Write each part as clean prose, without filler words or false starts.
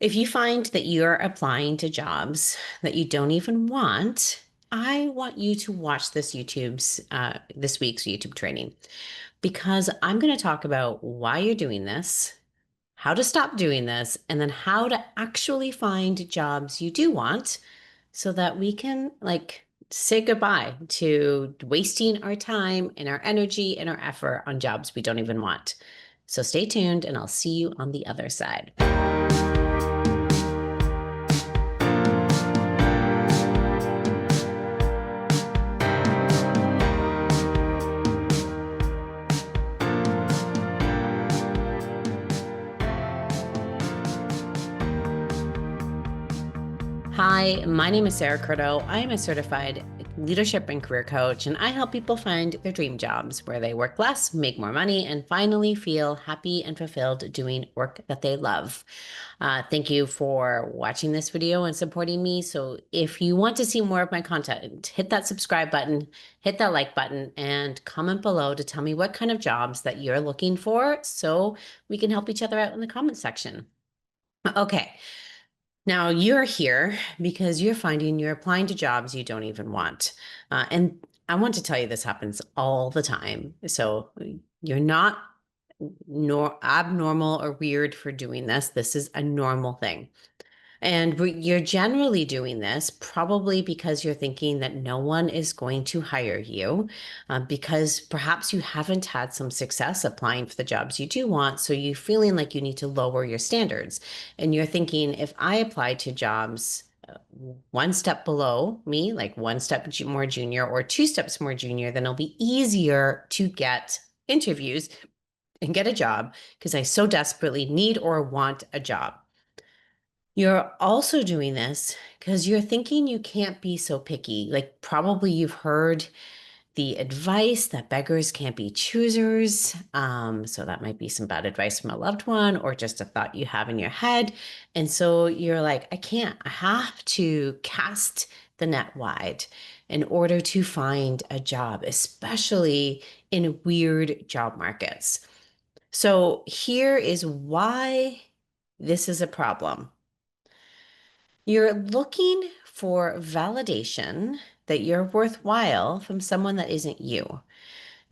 If you find that you're applying to jobs that you don't even want, I want you to watch this week's YouTube training because I'm going to talk about why you're doing this, how to stop doing this, and then how to actually find jobs you do want so that we can say goodbye to wasting our time and our energy and our effort on jobs we don't even want. So stay tuned and I'll see you on the other side. Hi, my name is Sara. I am a certified leadership and career coach, and I help people find their dream jobs where they work less, make more money, and finally feel happy and fulfilled doing work that they love. Thank you for watching this video and supporting me. So if you want to see more of my content, hit that subscribe button, hit that like button, and comment below to tell me what kind of jobs that you're looking for so we can help each other out in the comment section. Okay. Now you're here because you're finding you're applying to jobs you don't even want. And I want to tell you this happens all the time. So you're not abnormal or weird for doing this. This is a normal thing. And you're generally doing this probably because you're thinking that no one is going to hire you because perhaps you haven't had some success applying for the jobs you do want. So you're feeling like you need to lower your standards. And you're thinking, if I apply to jobs one step below me, like one step more junior or two steps more junior, then it'll be easier to get interviews and get a job because I so desperately need or want a job. You're also doing this because you're thinking you can't be so picky. Like, probably you've heard the advice that beggars can't be choosers. So that might be some bad advice from a loved one or just a thought you have in your head. And so you're like, I can't, I have to cast the net wide in order to find a job, especially in weird job markets. So here is why this is a problem. You're looking for validation that you're worthwhile from someone that isn't you.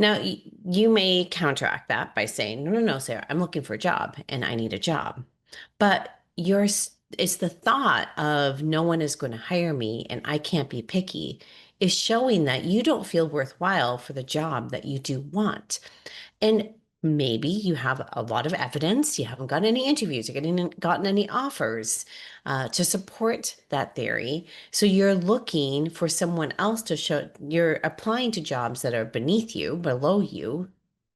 Now, you may counteract that by saying, no, no, no, Sarah, I'm looking for a job and I need a job. But it's the thought of no one is going to hire me and I can't be picky is showing that you don't feel worthwhile for the job that you do want. And maybe you have a lot of evidence, you haven't gotten any interviews, you're gotten any offers to support that theory. So you're looking for someone else to show, you're applying to jobs that are beneath you, below you,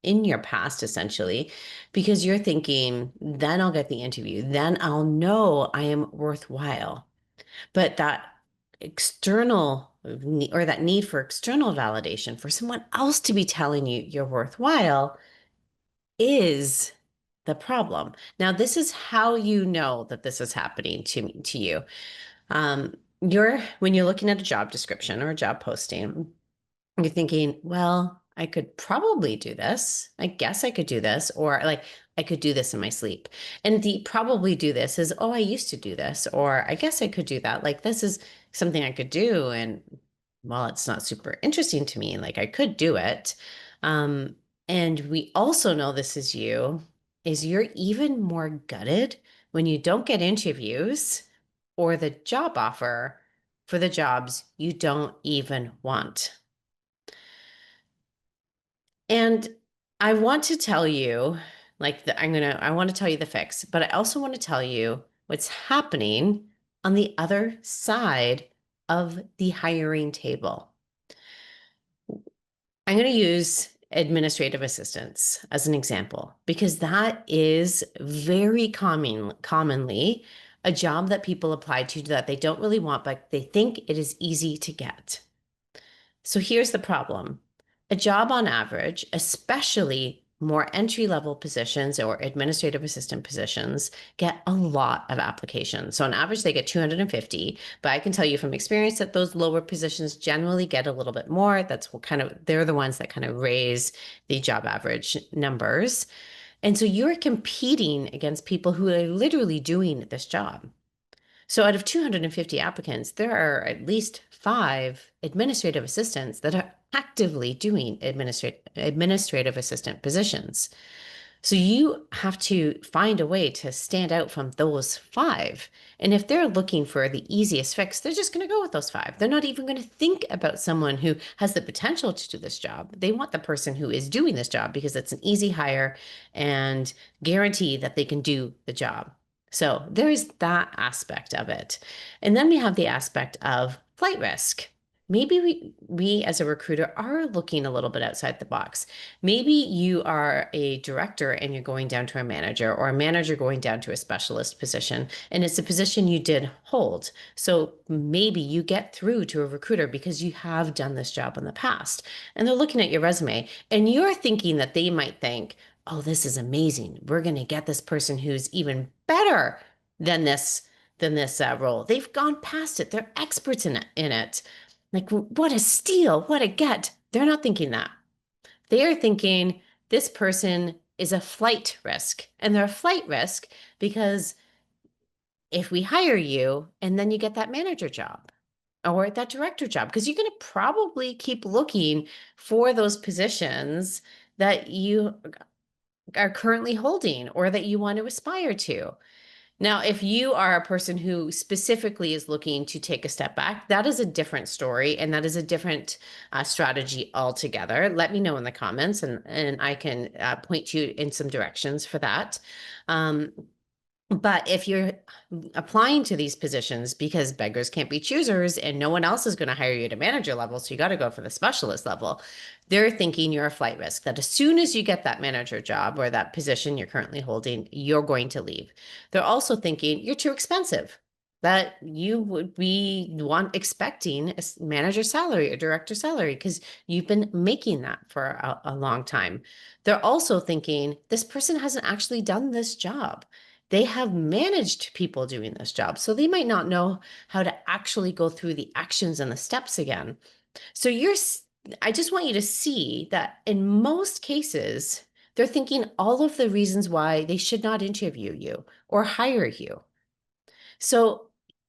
in your past, essentially, because you're thinking, then I'll get the interview, then I'll know I am worthwhile. But that external or that need for external validation for someone else to be telling you you're worthwhile is the problem. Now, this is how you know that this is happening to you. When you're looking at a job description or a job posting, you're thinking, well, I could probably do this. I guess I could do this, or like I could do this in my sleep. And the probably do this is, oh, I used to do this, or I guess I could do that. Like this is something I could do. And well, it's not super interesting to me. Like I could do it. Um, and we also know this is you're even more gutted when you don't get interviews or the job offer for the jobs you don't even want. And I want to tell you, I want to tell you the fix, but I also want to tell you what's happening on the other side of the hiring table. I'm going to use administrative assistants as an example because that is very commonly a job that people apply to that they don't really want, but they think it is easy to get. So here's the problem. A job on average, especially more entry-level positions or administrative assistant positions, get a lot of applications. So on average, they get 250, but I can tell you from experience that those lower positions generally get a little bit more. They're the ones that kind of raise the job average numbers. And so you're competing against people who are literally doing this job. So out of 250 applicants, there are at least five administrative assistants that are actively doing administrative assistant positions. So you have to find a way to stand out from those five. And if they're looking for the easiest fix, they're just going to go with those five. They're not even going to think about someone who has the potential to do this job. They want the person who is doing this job because it's an easy hire and guarantee that they can do the job. So there is that aspect of it. And then we have the aspect of flight risk. Maybe we as a recruiter are looking a little bit outside the box. Maybe you are a director and you're going down to a manager, or a manager going down to a specialist position, and it's a position you did hold. So maybe you get through to a recruiter because you have done this job in the past, and they're looking at your resume and you're thinking that they might think, oh, this is amazing. We're going to get this person who's even better than this role. They've gone past it. They're experts in it. Like, what a steal, what a get. They're not thinking that. They are thinking this person is a flight risk. And they're a flight risk because if we hire you and then you get that manager job or that director job, because you're going to probably keep looking for those positions that you are currently holding or that you want to aspire to. Now, if you are a person who specifically is looking to take a step back, that is a different story and that is a different strategy altogether. Let me know in the comments and I can point you in some directions for that. But if you're applying to these positions because beggars can't be choosers and no one else is going to hire you to manager level, so you got to go for the specialist level, they're thinking you're a flight risk, that as soon as you get that manager job or that position you're currently holding, you're going to leave. They're also thinking you're too expensive, that you would be expecting a manager salary or director salary because you've been making that for a long time. They're also thinking this person hasn't actually done this job. They have managed people doing this job, so they might not know how to actually go through the actions and the steps again. So I just want you to see that in most cases, they're thinking all of the reasons why they should not interview you or hire you. So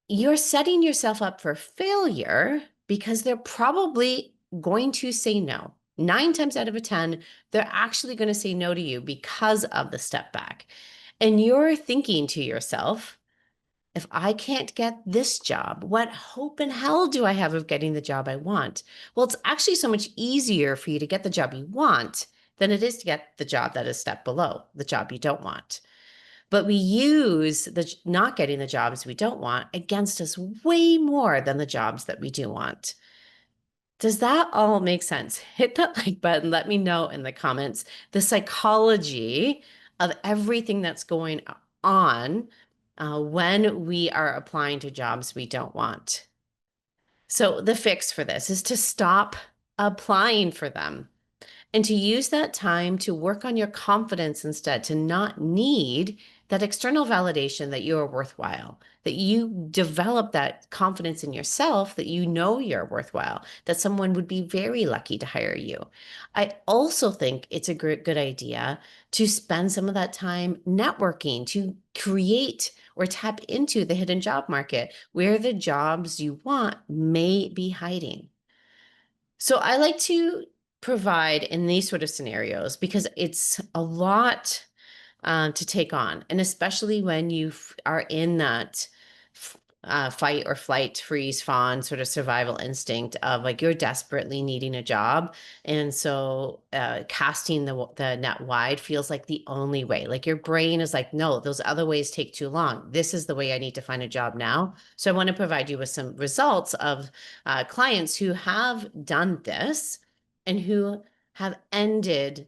you're setting yourself up for failure because they're probably going to say no. 9 times out of 10, they're actually going to say no to you because of the step back. And you're thinking to yourself, if I can't get this job, what hope in hell do I have of getting the job I want? Well, it's actually so much easier for you to get the job you want than it is to get the job that is step below, the job you don't want. But we use the not getting the jobs we don't want against us way more than the jobs that we do want. Does that all make sense? Hit that like button. Let me know in the comments the psychology of everything that's going on when we are applying to jobs we don't want. So the fix for this is to stop applying for them and to use that time to work on your confidence instead, to not need that external validation that you are worthwhile, that you develop that confidence in yourself, that you know you're worthwhile, that someone would be very lucky to hire you. I also think it's a good idea to spend some of that time networking, to create or tap into the hidden job market where the jobs you want may be hiding. So I like to provide in these sort of scenarios because it's a lot to take on, and especially when you are in that fight or flight, freeze, fawn sort of survival instinct of like you're desperately needing a job, and so casting the net wide feels like the only way. Like your brain is like, no, those other ways take too long. This is the way I need to find a job now. So I want to provide you with some results of clients who have done this and who have ended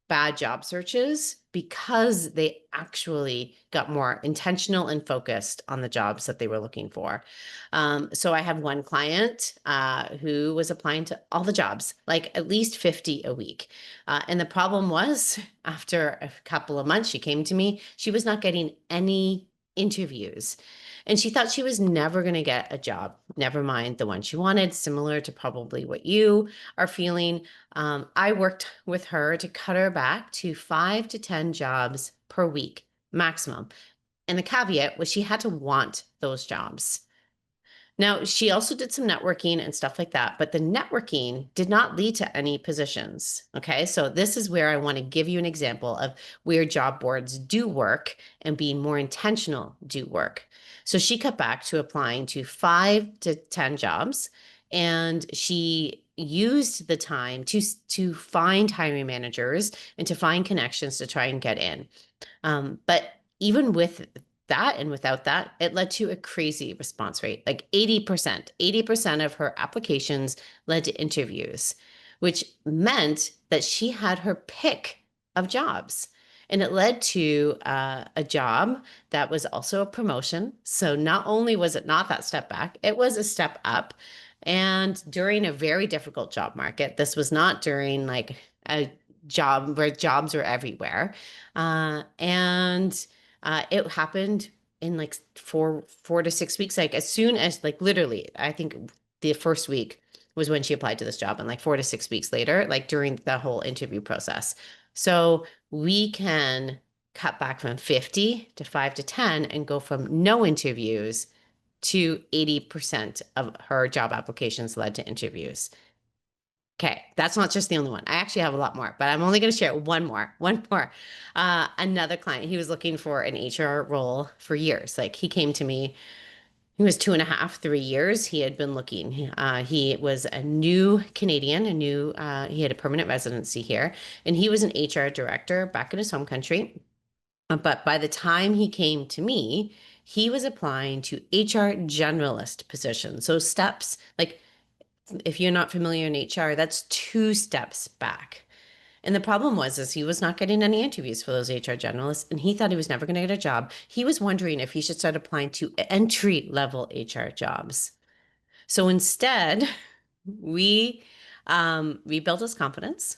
bad job searches because they actually got more intentional and focused on the jobs that they were looking for. So I have one client who was applying to all the jobs, like at least 50 a week. And the problem was, after a couple of months, she came to me, she was not getting any interviews. And she thought she was never going to get a job, never mind the one she wanted, similar to probably what you are feeling. I worked with her to cut her back to 5 to 10 jobs per week maximum. And the caveat was she had to want those jobs. Now, she also did some networking and stuff like that, but the networking did not lead to any positions. Okay. So, this is where I want to give you an example of where job boards do work and being more intentional do work. So, she cut back to applying to 5 to 10 jobs, and she used the time to find hiring managers and to find connections to try and get in. But even with that and without that, it led to a crazy response rate, like 80%. 80% of her applications led to interviews, which meant that she had her pick of jobs. And it led to a job that was also a promotion. So not only was it not that step back, it was a step up. And during a very difficult job market, this was not during like a job where jobs were everywhere. And it happened in like four to 6 weeks. Like as soon as like literally, I think the first week was when she applied to this job, and like 4 to 6 weeks later, like during the whole interview process. So we can cut back from 50 to 5 to 10 and go from no interviews to 80% of her job applications led to interviews. Okay, that's not just the only one. I actually have a lot more, but I'm only going to share one more. One more. Another client, he was looking for an HR role for years. Like he came to me, he was 2.5, 3 years. He had been looking. He was a new Canadian, he had a permanent residency here, and he was an HR director back in his home country. But by the time he came to me, he was applying to HR generalist positions. So steps like if you're not familiar in HR, that's 2 steps back. And the problem was is he was not getting any interviews for those HR generalists, and he thought he was never going to get a job. He was wondering if he should start applying to entry level HR jobs. So instead, we rebuilt his confidence.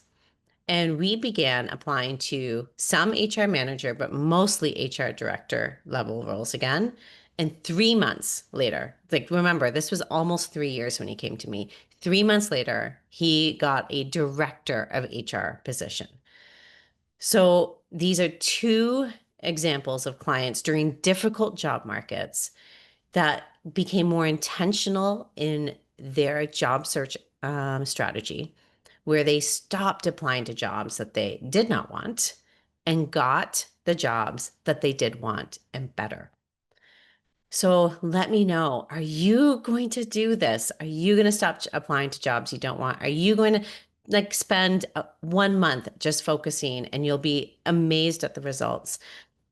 And we began applying to some HR manager, but mostly HR director level roles again. And 3 months later, like remember, this was almost 3 years when he came to me. 3 months later, he got a director of HR position. So these are two examples of clients during difficult job markets that became more intentional in their job search strategy, where they stopped applying to jobs that they did not want and got the jobs that they did want and better. So let me know, are you going to do this? Are you going to stop applying to jobs you don't want? Are you going to like spend 1 month just focusing, and you'll be amazed at the results?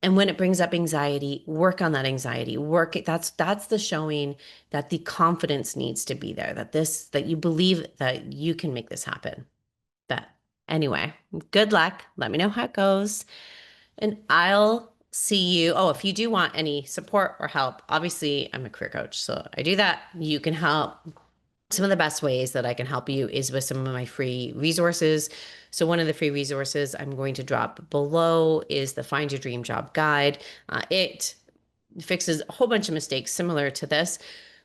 And when it brings up anxiety, work on that anxiety. Work that's the showing that the confidence needs to be there, that you believe that you can make this happen. But anyway, good luck. Let me know how it goes. And I'll see you. Oh, if you do want any support or help, obviously I'm a career coach, so I do that. You can help. Some of the best ways that I can help you is with some of my free resources. So one of the free resources I'm going to drop below is the Find Your Dream Job Guide. It fixes a whole bunch of mistakes similar to this,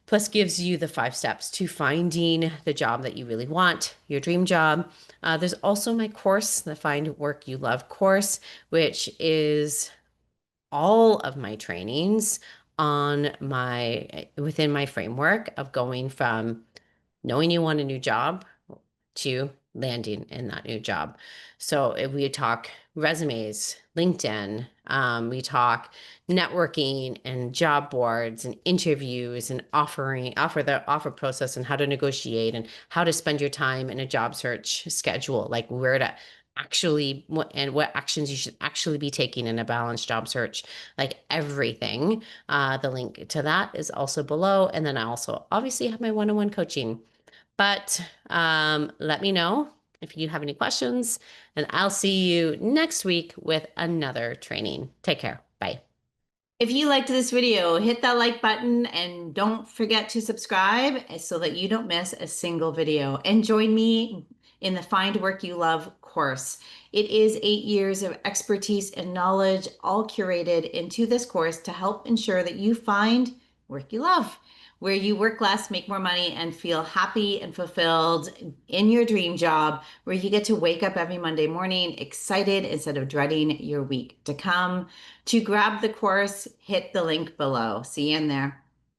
plus gives you the 5 steps to finding the job that you really want, your dream job. There's also my course, the Find Work You Love course, which is all of my trainings within my framework of going from knowing you want a new job to landing in that new job. So if we talk resumes, LinkedIn, we talk networking and job boards and interviews and offer process and how to negotiate and how to spend your time in a job search schedule, like where to actually what actions you should actually be taking in a balanced job search, like everything. The link to that is also below. And then I also obviously have my one-on-one coaching. But let me know if you have any questions, and I'll see you next week with another training. Take care. Bye. If you liked this video, hit that like button and don't forget to subscribe so that you don't miss a single video. And join me in the Find Work You Love course. course. It is 8 years of expertise and knowledge, all curated into this course to help ensure that you find work you love, where you work less, make more money, and feel happy and fulfilled in your dream job, where you get to wake up every Monday morning excited instead of dreading your week to come. To grab the course, hit the link below. See you in there.